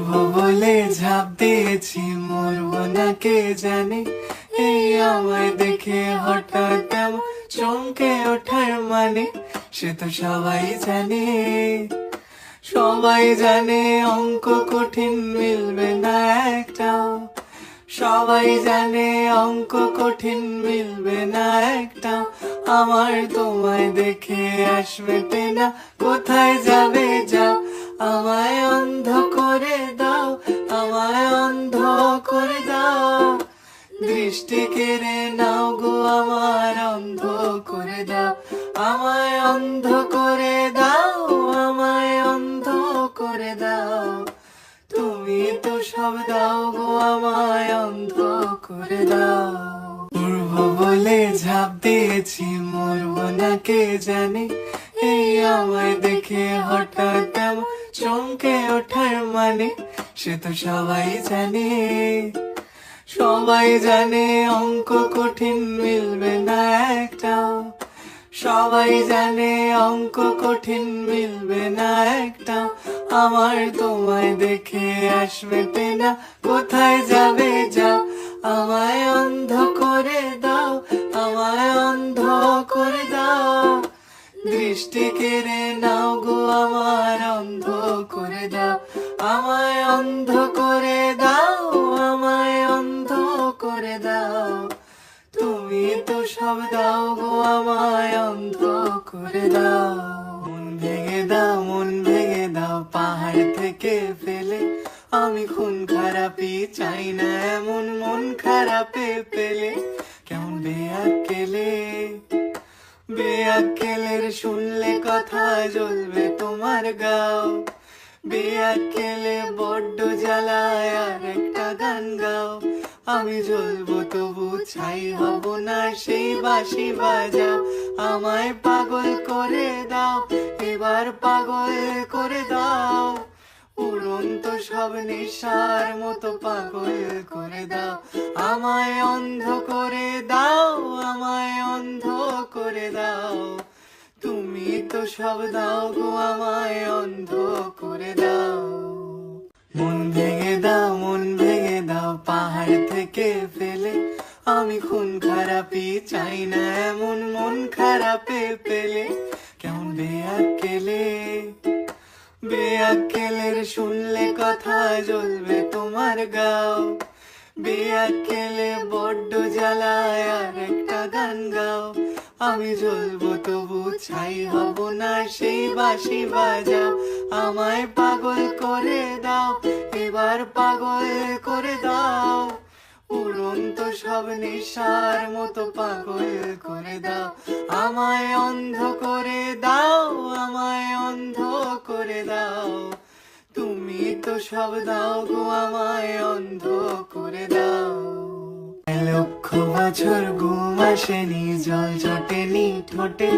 উড়বো বলে ঝাঁপ দিয়েছি, মরবো না কে জানে। এই আমায় দেখে হঠাৎ এমন চমকে ওঠার মানে, সে তো সবাই জানে। সবাই জানে অঙ্ক কঠিন মিলবে না একটাও, সবাই জানে অঙ্ক কঠিন মিলবে না একটাও। আমার তোমায় দেখে আসবে না, কোথায় যাবে যাও। আমায় অন্ধ করে দাও, আমায় অন্ধ করে দাও। দৃষ্টি কেড়ে নাও গো আমার, অন্ধ করে দাও। আমায় অন্ধ করে দাও, আমায় অন্ধ করে দাও। তুমি তো সব দাও গো আমায়, অন্ধ করে দাও। উড়বো বলে ঝাঁপ দিয়েছি, মরবো না কে জানে। এই আমায় দেখে হঠাৎ এমন চমকে ওঠার মানে, সে তো সবাই জানে। সবাই জানে অঙ্ক কঠিন মিলবে না একটাও, সবাই জানে অঙ্ক কঠিন মিলবে না একটাও। আমার তোমায় দেখে আসবে না, কোথায় যাবে যাও। আমায় অন্ধ করে দাও, আমায় অন্ধ করে দাও। দৃষ্টি কেড়ে নাও গো আমার, অন্ধ করে দাও। আমায় অন্ধ করে দাও, আমায় অন্ধ করে দাও। তুমি তো সব দাও গো আমায়, অন্ধ করে দাও। মন ভেঙে দাও, মন ভেঙে দাও পাহাড় থেকে ফেলে। আমি খুন খারাপি চাই না এমন মন খারাপে পেলে। কেমন বেয়াক্কেলে, বেয়াক্কেলের শুনলে কথা জ্বলবে তোমার গাও। বেয়াক্কেলে বড্ড জ্বালায়, আর একটা গান গাও। আমি জ্বলবো তবু ছাই হব না, সেই বাঁশি বাজাও। আমায় পাগল করে দাও, এবার পাগল করে দাও। উড়ন্ত সব নেশার মতো পাগল করে দাও। আমায় অন্ধ করে দাও, আমায় অন্ধ করে দাও। তুমি তো সব দাও গো আমায়, অন্ধ করে দাও। মন ভেঙে দাও, মন ভেঙে দাও পাহাড় থেকে ফেলে। আমি খুন খারাপি চাই না এমন মন খারাপে পেলে। কেমন বেয়াক্কেলে, বেয়াক্কেলের শুনলে কথা জ্বলবে তোমার গাও। বেয়াক্কেলে বড্ড জ্বালায়, আর একটা গান গাও। আমি জ্বলবো তবু ছাই হব না, সেই বাঁশি বাজাও। আমায় পাগল করে দাও, এবার পাগল করে দাও। উড়ন্ত সব নেশার মতো পাগল করে দাও। আমায় অন্ধ করে দাও, আমায় অন্ধ করে দাও। তুমি তো সব দাও গো আমায়, অন্ধ করে দাও। লক্ষ বছর ঘুম আসেনি, জল জটেনি ঠোঁটে।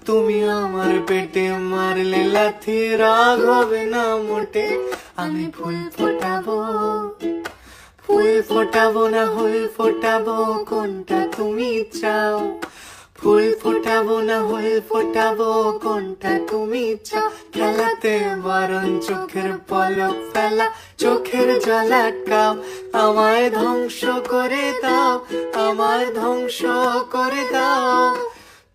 তুমি আমার পেটে মারলে লাথি, রাগ হবে না মোটে। আমি ফুল ফোটাবো, ফুল ফোটাবো না ফুল ফোটাবো, কোনটা তুমি চাও। ফুল ফোটাবো না ফুল ফোটাবো, কোনটা তুমি চাও। খেলাতে বারণ চোখের পলক ফেলা, চোখের জল আটকাও। আমায় ধ্বংস করে দাও, আমায় ধ্বংস করে দাও।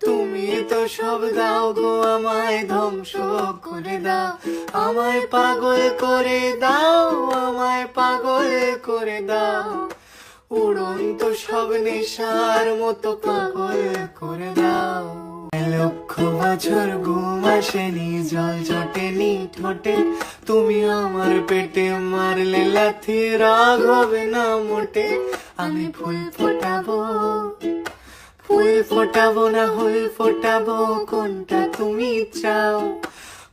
তুমি তো সব দাও গো আমায়, ধ্বংস করে দাও। আমায় পাগল করে দাও, আমায় পাগল করে দাও। উড়ন্ত সব নেশার মতো পাগল করে দাও। লক্ষ বছর ঘুম আসেনি, জল জটেনি ঠোঁটে। তুমি আমার পেটে মারলে লাথি, রাগ হবে না মোটে। আমি ফুল ফোটাবো, ফুল ফোটাবো না ফুল ফোটাবো, কোনটা তুমি চাও।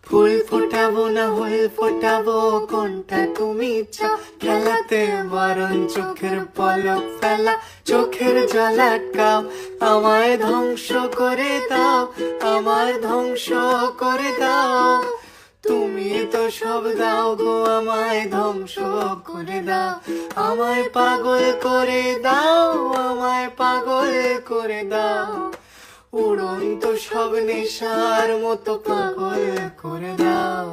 ফুল ফোটাবো না ফুল ফোটাবো, কোনটা তুমি চাও। খেলাতে বারণ চোখের পলক ফেলা, চোখের জল আটকাও। আমায় ধ্বংস করে দাও, আমায় ধ্বংস করে দাও। তুমি তো সব দাও গো আমায়, ধ্বংস করে দাও। আমায় পাগল করে দাও, আমায় পাগল করে দাও। উড়ন্ত সব নেশার মতো পাগল করে দাও।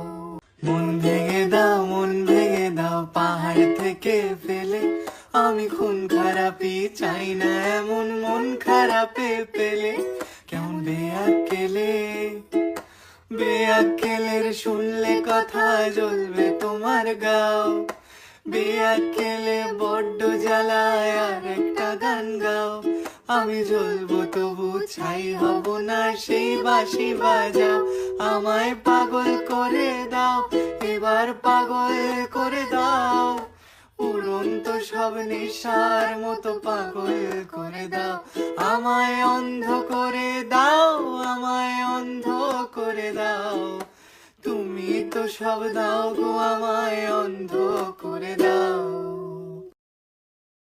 মন ভেঙে দাও, মন ভেঙে দাও পাহাড় থেকে ফেলে। আমি খুন খারাপি চাই না এমন মন খারাপে পেলে। কেমন বেয়াক্কেলে, বেয়াক্কেলের শুনলে কথা জ্বলবে তোমার গাও। বেয়াক্কেলে বড্ড জ্বালায় আর একটা গান গাও। আমি জ্বলবো তবু ছাই হব না, সেই বাঁশি বাজাও। আমায় পাগল করে দাও, এবার পাগল করে দাও। উড়ন্ত সব নেশার মতো পাগল করে দাও। আমায় অন্ধ করে দাও, আমায় অন্ধ করে দাও। তুমি তো সব দাও গো, আমায় অন্ধ করে দাও।